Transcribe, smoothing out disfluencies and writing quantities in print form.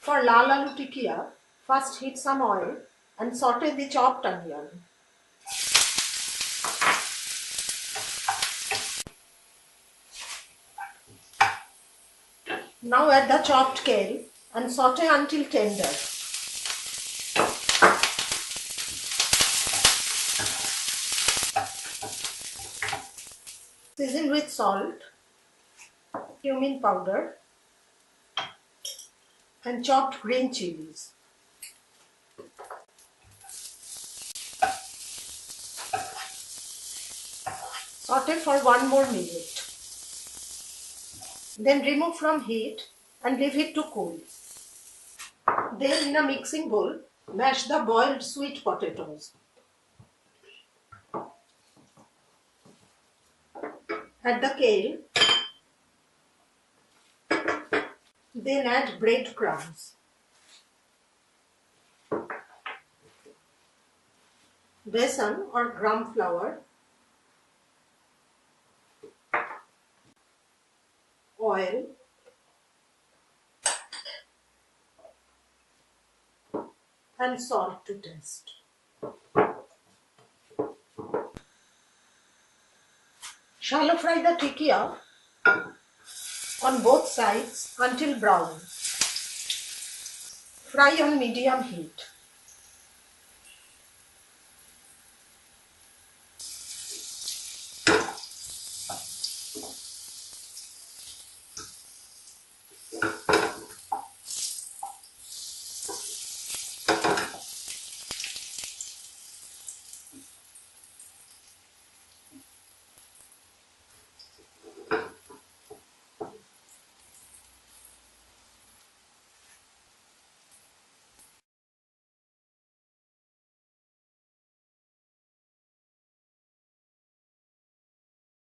For lal aloo tikia, first heat some oil and saute the chopped onion. Now add the chopped kale and saute until tender. Season with salt, cumin powder and chopped green chilies. Saute for 1 more minute. Then remove from heat and leave it to cool. Then in a mixing bowl, mash the boiled sweet potatoes. Add the kale. Then add breadcrumbs. Besan or gram flour. Oil. And salt to taste. Shallow fry the tikia on both sides until brown. Fry on medium heat.